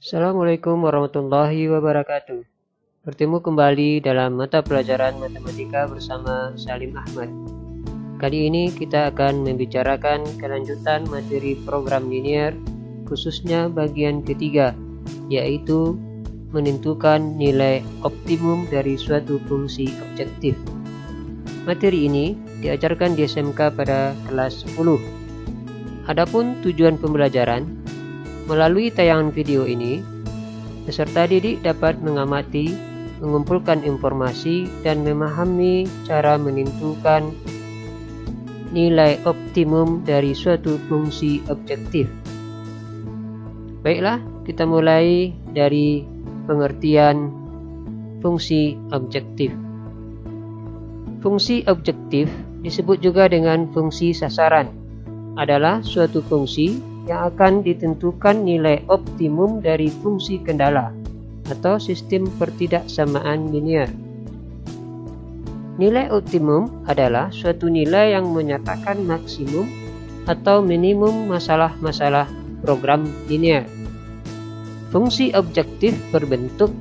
Assalamualaikum warahmatullahi wabarakatuh. Bertemu kembali dalam mata pelajaran matematika bersama Salim Ahmad. Kali ini kita akan membicarakan kelanjutan materi program linear, khususnya bagian ketiga, yaitu menentukan nilai optimum dari suatu fungsi objektif. Materi ini diajarkan di SMK pada kelas 10. Adapun tujuan pembelajaran, melalui tayangan video ini, peserta didik dapat mengamati, mengumpulkan informasi, dan memahami cara menentukan nilai optimum dari suatu fungsi objektif. Baiklah, kita mulai dari pengertian fungsi objektif. Fungsi objektif disebut juga dengan fungsi sasaran, adalah suatu fungsi yang akan ditentukan nilai optimum dari fungsi kendala atau sistem pertidaksamaan linear. Nilai optimum adalah suatu nilai yang menyatakan maksimum atau minimum masalah-masalah program linear. Fungsi objektif berbentuk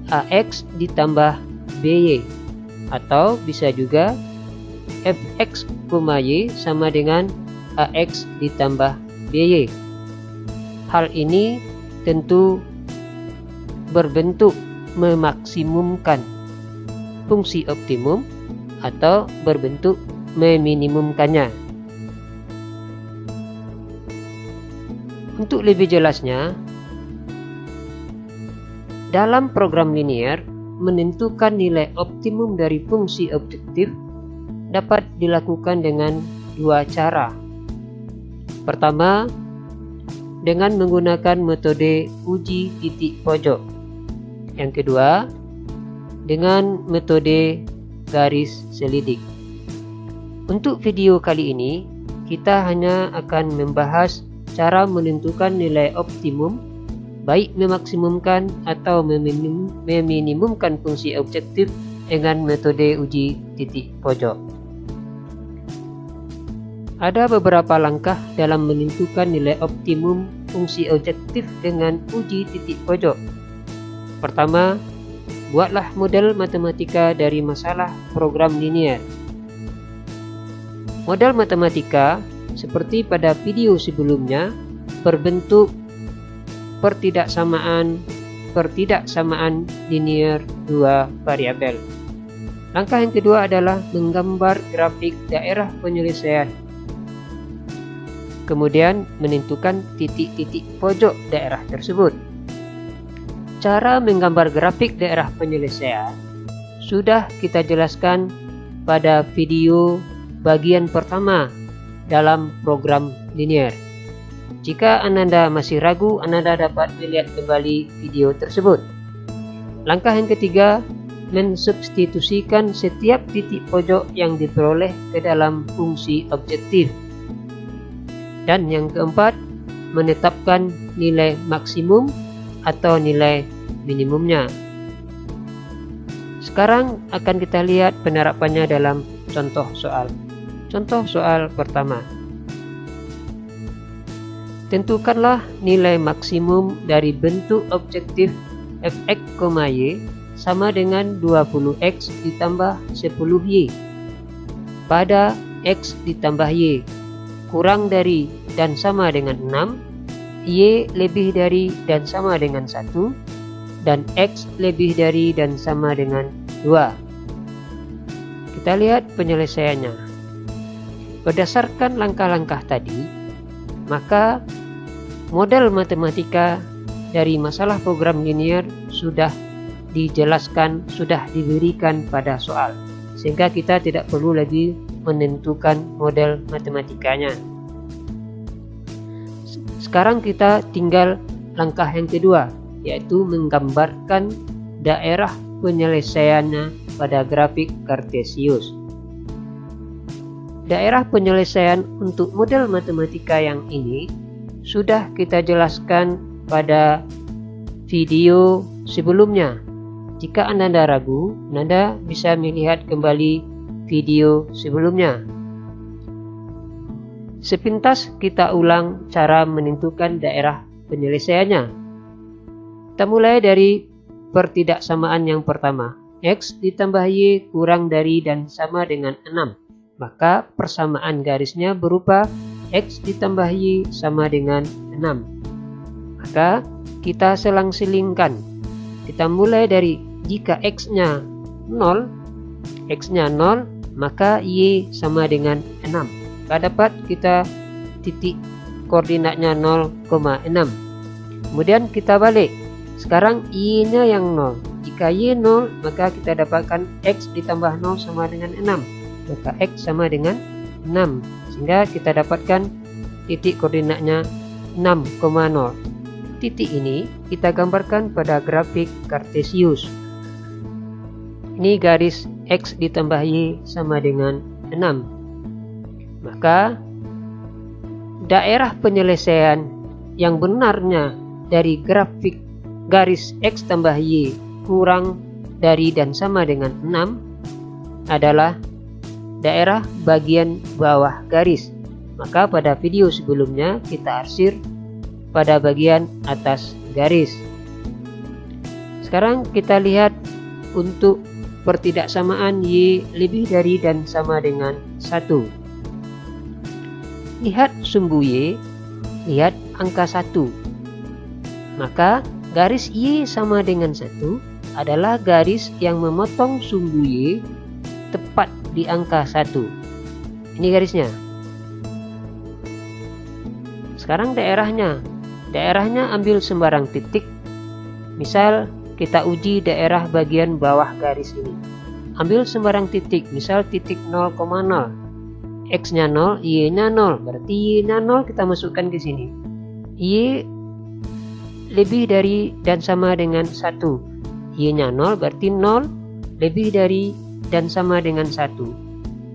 AX ditambah BY, atau bisa juga Fx, Y sama dengan AX ditambah BY. Hal ini tentu berbentuk memaksimumkan fungsi optimum atau berbentuk meminimumkannya. Untuk lebih jelasnya, dalam program linear, menentukan nilai optimum dari fungsi objektif dapat dilakukan dengan dua cara. Pertama, dengan menggunakan metode uji titik pojok. Yang kedua, dengan metode garis selidik. Untuk video kali ini, kita hanya akan membahas cara menentukan nilai optimum, baik memaksimumkan atau meminimumkan fungsi objektif dengan metode uji titik pojok. Ada beberapa langkah dalam menentukan nilai optimum fungsi objektif dengan uji titik pojok. Pertama, buatlah model matematika dari masalah program linear. Model matematika, seperti pada video sebelumnya, berbentuk pertidaksamaan linear dua variabel. Langkah yang kedua adalah menggambar grafik daerah penyelesaian. Kemudian menentukan titik-titik pojok daerah tersebut. Cara menggambar grafik daerah penyelesaian sudah kita jelaskan pada video bagian pertama dalam program linear. Jika Anda masih ragu, Anda dapat melihat kembali video tersebut. Langkah yang ketiga, mensubstitusikan setiap titik pojok yang diperoleh ke dalam fungsi objektif. Dan yang keempat, menetapkan nilai maksimum atau nilai minimumnya. Sekarang akan kita lihat penerapannya dalam contoh soal. Contoh soal pertama. Tentukanlah nilai maksimum dari bentuk objektif Fx, Y sama dengan 20x ditambah 10y pada x ditambah y kurang dari dan sama dengan 6, y lebih dari dan sama dengan 1, dan x lebih dari dan sama dengan 2. Kita lihat penyelesaiannya. Berdasarkan langkah-langkah tadi, maka model matematika dari masalah program linear sudah dijelaskan, sudah diberikan pada soal, sehingga kita tidak perlu lagi menentukan model matematikanya. Sekarang kita tinggal langkah yang kedua, yaitu menggambarkan daerah penyelesaiannya pada grafik kartesius. Daerah penyelesaian untuk model matematika yang ini sudah kita jelaskan pada video sebelumnya. Jika Anda ragu, Anda bisa melihat kembali video sebelumnya. Sepintas kita ulang cara menentukan daerah penyelesaiannya. Kita mulai dari pertidaksamaan yang pertama. X ditambah Y kurang dari dan sama dengan 6. Maka persamaan garisnya berupa X ditambah Y sama dengan 6. Maka kita selang-selingkan. Kita mulai dari jika X-nya 0, maka Y sama dengan 6. Maka dapat kita titik koordinatnya 0,6. Kemudian kita balik. Sekarang Y-nya yang 0. Jika Y 0, maka kita dapatkan X ditambah 0 sama dengan 6. Maka X sama dengan 6. Sehingga kita dapatkan titik koordinatnya 6,0. Titik ini kita gambarkan pada grafik Kartesius. Ini garis X ditambah Y sama dengan 6. Maka daerah penyelesaian yang benarnya dari grafik garis X tambah Y kurang dari dan sama dengan 6 adalah daerah bagian bawah garis. Maka pada video sebelumnya kita arsir pada bagian atas garis. Sekarang kita lihat untuk pertidaksamaan Y lebih dari dan sama dengan 1. Lihat sumbu Y, lihat angka 1. Maka garis Y sama dengan 1 adalah garis yang memotong sumbu Y tepat di angka 1. Ini garisnya. Sekarang daerahnya. Daerahnya ambil sembarang titik. Misal kita uji daerah bagian bawah garis ini. Ambil sembarang titik. Misal titik 0,0. X-nya 0, Y-nya 0. Berarti Y-nya 0 kita masukkan ke sini. Y lebih dari dan sama dengan 1. Y-nya 0 berarti 0 lebih dari dan sama dengan 1.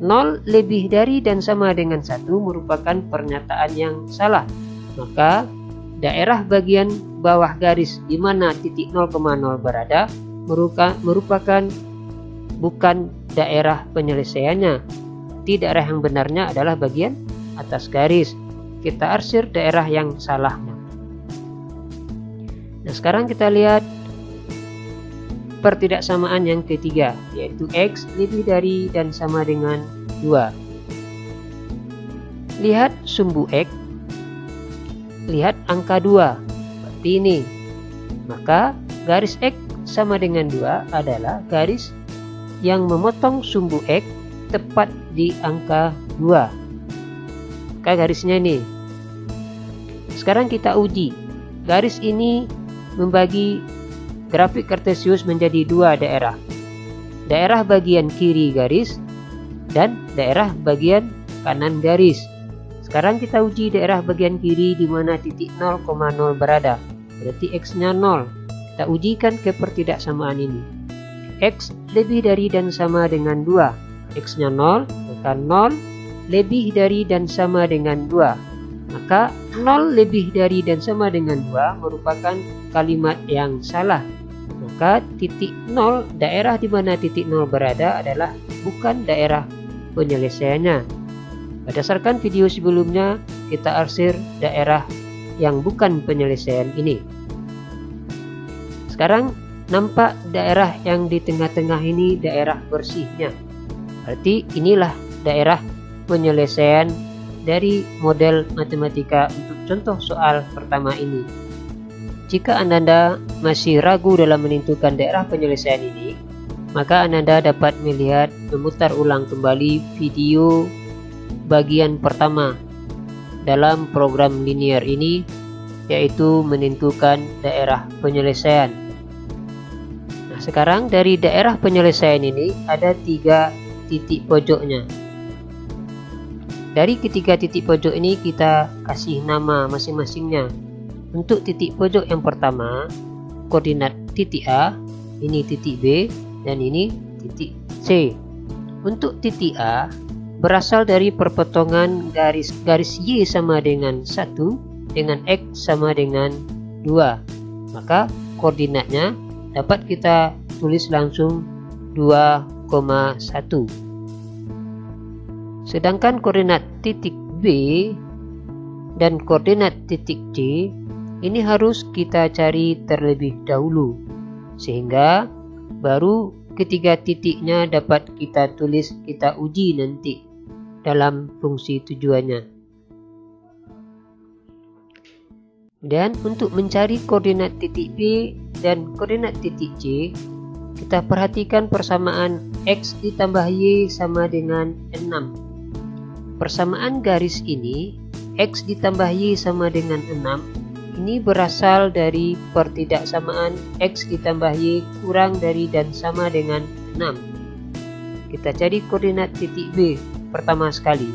0 lebih dari dan sama dengan 1 merupakan pernyataan yang salah. Maka daerah bagian bawah garis di mana titik 0,0 berada merupakan bukan daerah penyelesaiannya. Daerah yang benarnya adalah bagian atas garis. Kita arsir daerah yang salahnya. Nah, sekarang kita lihat pertidaksamaan yang ketiga, yaitu X lebih dari dan sama dengan 2. Lihat sumbu X, lihat angka 2, seperti ini. Maka garis X sama dengan 2 adalah garis yang memotong sumbu X tepat di angka 2. Maka garisnya ini. Sekarang kita uji. Garis ini membagi grafik Kartesius menjadi 2 daerah. Daerah bagian kiri garis dan daerah bagian kanan garis. Sekarang kita uji daerah bagian kiri di mana titik 0,0 berada. Berarti X-nya 0. Kita ujikan ke pertidaksamaan ini. X lebih dari dan sama dengan 2. X-nya 0, maka 0 lebih dari dan sama dengan 2. Maka 0 lebih dari dan sama dengan 2 merupakan kalimat yang salah. Maka titik 0, daerah di mana titik 0 berada adalah bukan daerah penyelesaiannya. Berdasarkan video sebelumnya, kita arsir daerah yang bukan penyelesaian ini. Sekarang nampak daerah yang di tengah-tengah ini daerah bersihnya. Berarti inilah daerah penyelesaian dari model matematika untuk contoh soal pertama ini. Jika Anda masih ragu dalam menentukan daerah penyelesaian ini, maka Anda dapat melihat memutar ulang kembali video bagian pertama dalam program linear ini, yaitu menentukan daerah penyelesaian. Nah, sekarang dari daerah penyelesaian ini ada 3 titik pojoknya. Dari ketiga titik pojok ini kita kasih nama masing-masingnya. Untuk titik pojok yang pertama, koordinat titik A, ini titik B, dan ini titik C. Untuk titik A, berasal dari perpotongan garis Y sama dengan 1 dengan X sama dengan 2. Maka koordinatnya dapat kita tulis langsung 2,1. Sedangkan koordinat titik B dan koordinat titik C Ini harus kita cari terlebih dahulu, sehingga baru ketiga titiknya dapat kita tulis, kita uji nanti dalam fungsi tujuannya. Dan untuk mencari koordinat titik B dan koordinat titik C, kita perhatikan persamaan X ditambah Y sama dengan 6. Persamaan garis ini, X ditambah Y sama dengan 6, ini berasal dari pertidaksamaan X ditambah Y kurang dari dan sama dengan 6. Kita cari koordinat titik B pertama sekali.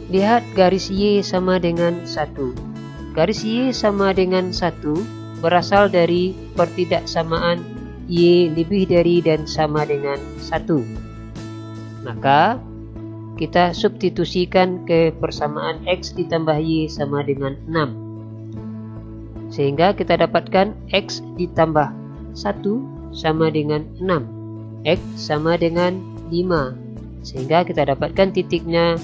Lihat garis Y sama dengan 1. Garis Y sama dengan 1 berasal dari pertidaksamaan Y lebih dari dan sama dengan 1. Maka kita substitusikan ke persamaan X ditambah Y sama dengan 6. Sehingga kita dapatkan X ditambah 1 sama dengan 6. X sama dengan 5. Sehingga kita dapatkan titiknya,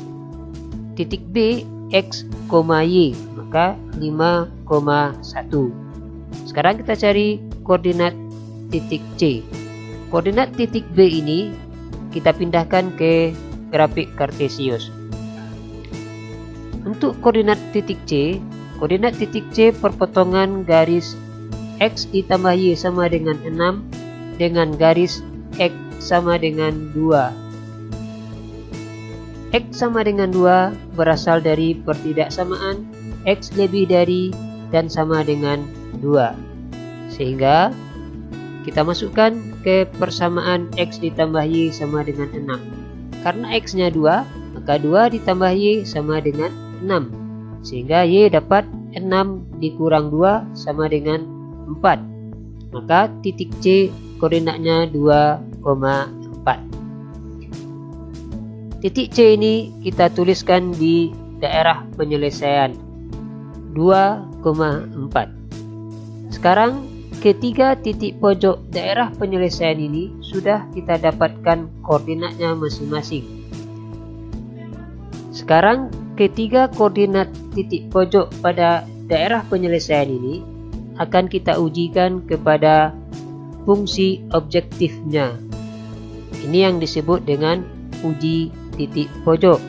titik B, X, Y. Maka 5,1. Sekarang kita cari koordinat titik C. Koordinat titik B ini kita pindahkan ke grafik kartesius. Untuk koordinat titik C, koordinat titik C perpotongan garis X ditambah Y sama dengan 6 dengan garis X sama dengan 2. X sama dengan 2 berasal dari pertidaksamaan X lebih dari dan sama dengan 2. Sehingga kita masukkan ke persamaan X ditambah Y sama dengan 6. Karena X-nya 2, maka 2 ditambah Y sama dengan 6. Sehingga Y dapat 6 dikurang 2 sama dengan 4. Maka titik C koordinatnya 2,4. Titik C ini kita tuliskan di daerah penyelesaian 2,4. Sekarang ketiga titik pojok daerah penyelesaian ini sudah kita dapatkan koordinatnya masing-masing. Sekarang ketiga koordinat titik pojok pada daerah penyelesaian ini akan kita ujikan kepada fungsi objektifnya. Ini yang disebut dengan uji titik pojok.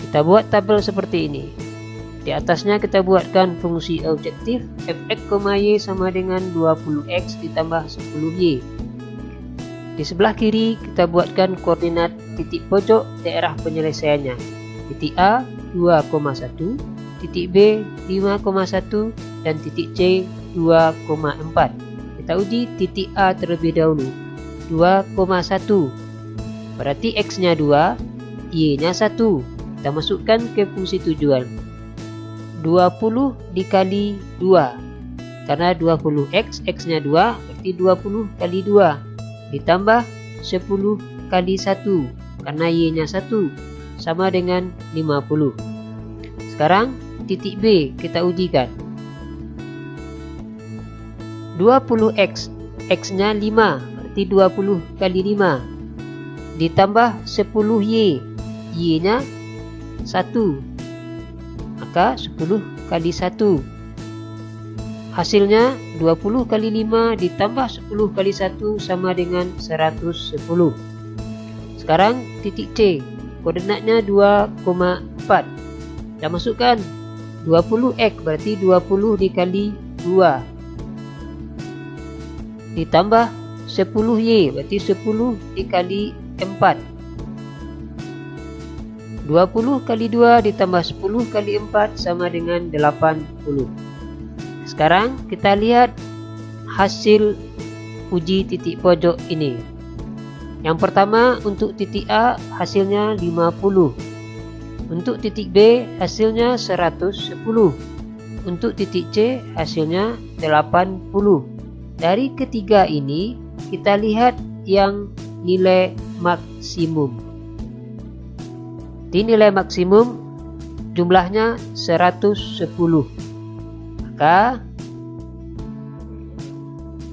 Kita buat tabel seperti ini. Di atasnya kita buatkan fungsi objektif fx, y sama dengan 20x ditambah 10y. Di sebelah kiri kita buatkan koordinat titik pojok daerah penyelesaiannya. Titik A 2,1, titik B 5,1 dan titik C 2,4. Kita uji titik A terlebih dahulu. 2,1 berarti X-nya 2, Y-nya 1. Kita masukkan ke fungsi tujuan. 20 dikali 2. Karena 20X, X-nya 2, berarti 20 kali 2. Ditambah 10 kali 1. Karena Y-nya 1. Sama dengan 50. Sekarang titik B kita ujikan. 20X, X-nya 5, berarti 20 kali 5. Ditambah 10Y, Y-nya 1. Maka 10 kali 1. Hasilnya 20 kali 5 ditambah 10 kali 1 sama dengan 110. Sekarang titik C. Koordinatnya 2,4. Kita masukkan 20x berarti 20 dikali 2. Ditambah 10y berarti 10 dikali 4. 20 kali 2 ditambah 10 kali 4 sama dengan 80. Sekarang kita lihat hasil uji titik pojok ini. Yang pertama untuk titik A hasilnya 50. Untuk titik B hasilnya 110. Untuk titik C hasilnya 80. Dari ketiga ini kita lihat yang nilai maksimum. Di nilai maksimum jumlahnya 110. Maka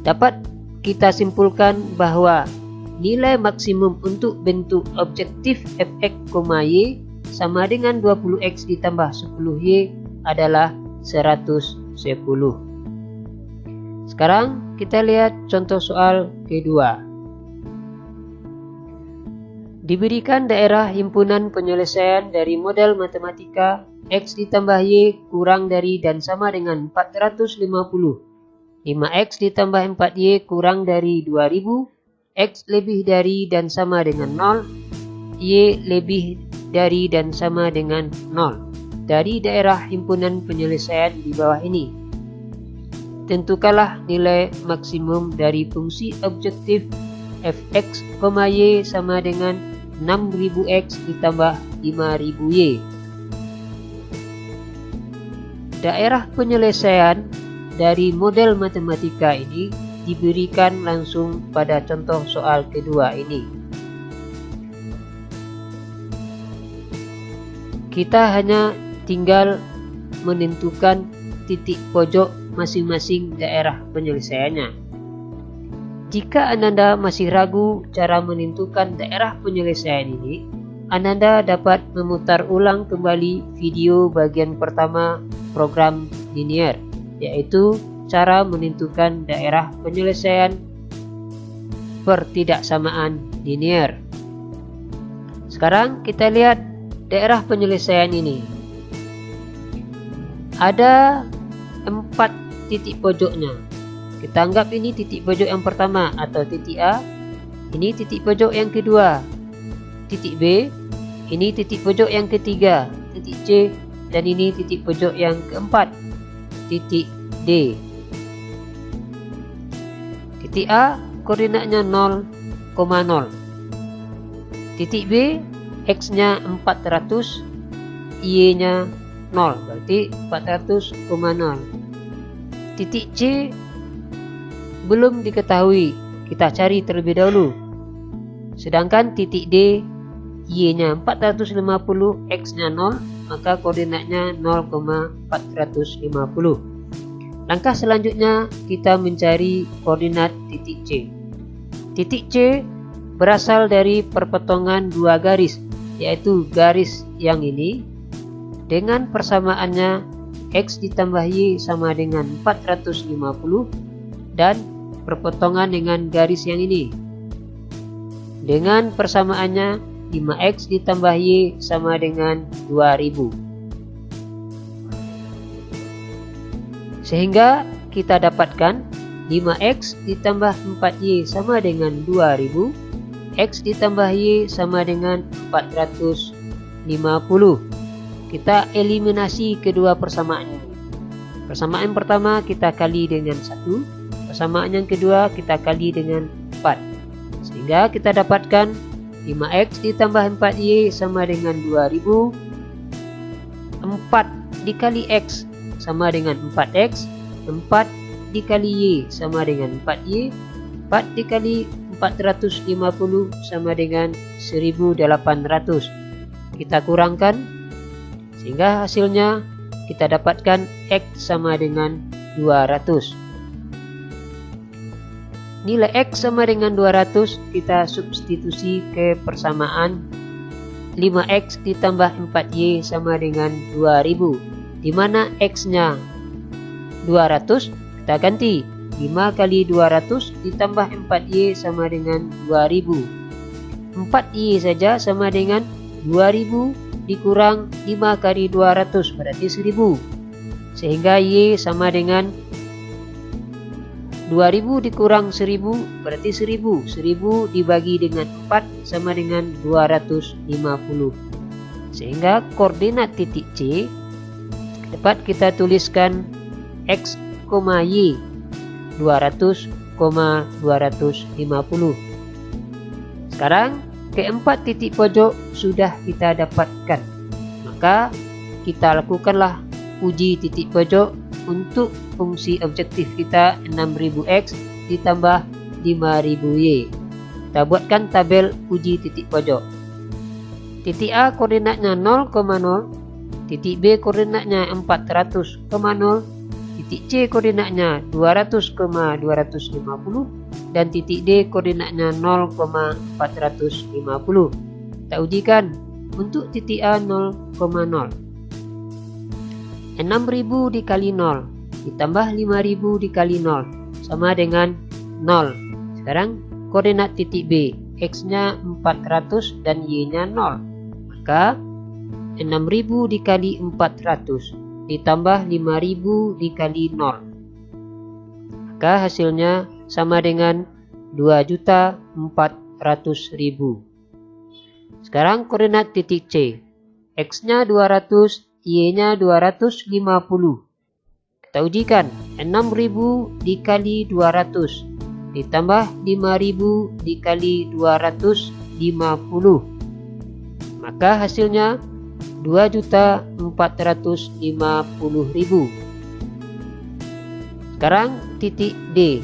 dapat kita simpulkan bahwa nilai maksimum untuk bentuk objektif fx, y sama dengan 20x ditambah 10y adalah 110. Sekarang kita lihat contoh soal kedua. Diberikan daerah himpunan penyelesaian dari model matematika X ditambah Y kurang dari dan sama dengan 450. 5X ditambah 4Y kurang dari 2000. X lebih dari dan sama dengan 0. Y lebih dari dan sama dengan 0. Dari daerah himpunan penyelesaian di bawah ini. Tentukanlah nilai maksimum dari fungsi objektif fx, y sama dengan 6000x ditambah 5000y. Daerah penyelesaian dari model matematika ini diberikan langsung pada contoh soal kedua ini. Kita hanya tinggal menentukan titik pojok masing-masing daerah penyelesaiannya. Jika Ananda masih ragu cara menentukan daerah penyelesaian ini, Ananda dapat memutar ulang kembali video bagian pertama program linear, yaitu cara menentukan daerah penyelesaian pertidaksamaan linear. Sekarang kita lihat daerah penyelesaian ini. Ada 4 titik pojoknya. Kita anggap ini titik pojok yang pertama atau titik A. Ini titik pojok yang kedua. Titik B. Ini titik pojok yang ketiga. Titik C. Dan ini titik pojok yang keempat. Titik D. Titik A koordinatnya 0,0. Titik B X-nya 400, Y-nya 0, berarti 400,0. Titik C belum diketahui, kita cari terlebih dahulu. Sedangkan titik D, Y-nya 450, X-nya 0, maka koordinatnya 0,450. Langkah selanjutnya kita mencari koordinat titik C. Titik C berasal dari perpotongan dua garis, yaitu garis yang ini dengan persamaannya X ditambah Y sama dengan 450 dan perpotongan dengan garis yang ini dengan persamaannya 5X ditambah Y sama dengan 2000. Sehingga kita dapatkan 5X ditambah 4Y sama dengan 2000, X ditambah Y sama dengan 450. Kita eliminasi kedua persamaan ini. Persamaan pertama kita kali dengan 1. Persamaan yang kedua kita kali dengan 4. Sehingga kita dapatkan 5X ditambah 4Y sama dengan 2000. 4 dikali X sama dengan 4X. 4 dikali Y sama dengan 4Y. 4 dikali 450 sama dengan 1800. Kita kurangkan sehingga hasilnya kita dapatkan X sama dengan 200. Nilai X sama dengan 200 kita substitusi ke persamaan 5X ditambah 4Y sama dengan 2000, di mana X-nya 200, kita ganti 5 kali 200 ditambah 4Y sama dengan 2000. 4Y saja sama dengan 2000 dikurang 5 kali 200 berarti 1000. Sehingga Y sama dengan 2000 dikurang 1000 berarti 1000. 1000 dibagi dengan 4 sama dengan 250. Sehingga koordinat titik C dapat kita tuliskan X, Y 200, 250. Sekarang keempat titik pojok sudah kita dapatkan. Maka kita lakukanlah uji titik pojok untuk fungsi objektif kita 6000x ditambah 5000y. Kita buatkan tabel uji titik pojok. Titik A koordinatnya 0,0, titik B koordinatnya 400,0, titik C koordinatnya 200,250 dan titik D koordinatnya 0,450. Kita ujikan untuk titik A 0,0. 6.000 dikali 0 ditambah 5.000 dikali 0 sama dengan 0. Sekarang koordinat titik B, X-nya 400 dan Y-nya 0. Maka 6.000 dikali 400 ditambah 5.000 dikali 0. Maka hasilnya sama dengan 2.400.000. Sekarang koordinat titik C, X-nya 200, Y-nya 250. Kita ujikan, 6.000 dikali 200 ditambah 5.000 dikali 250. Maka hasilnya 2.450.000. Sekarang titik D,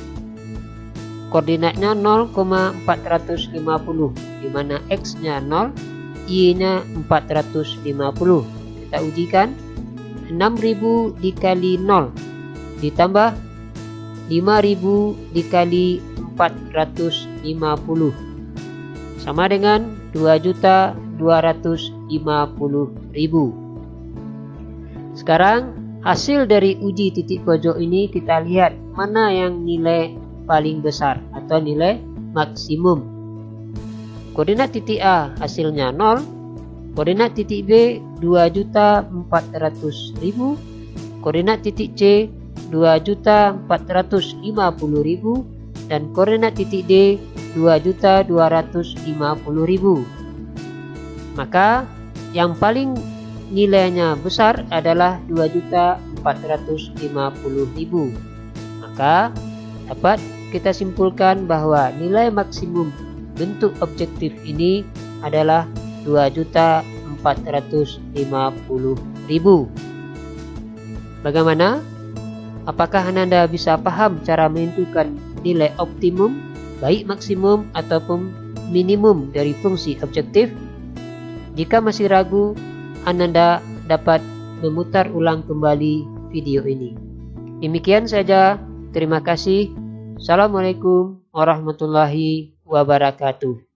koordinatnya 0,450, di mana X-nya 0, Y-nya 450. Kita ujikan, 6.000 dikali 0 ditambah 5.000 dikali 450 sama dengan 2.250.000. Sekarang hasil dari uji titik pojok ini kita lihat mana yang nilai paling besar atau nilai maksimum. Koordinat titik A hasilnya 0, koordinat titik B 2.400.000, koordinat titik C 2.450.000, dan koordinat titik D 2.250.000. Maka yang paling nilainya besar adalah 2.450.000. Maka dapat kita simpulkan bahwa nilai maksimum bentuk objektif ini adalah 2.450.000. Bagaimana? Apakah Ananda bisa paham cara menentukan nilai optimum, baik maksimum ataupun minimum dari fungsi objektif? Jika masih ragu, Ananda dapat memutar ulang kembali video ini. Demikian saja, terima kasih. Assalamualaikum warahmatullahi wabarakatuh.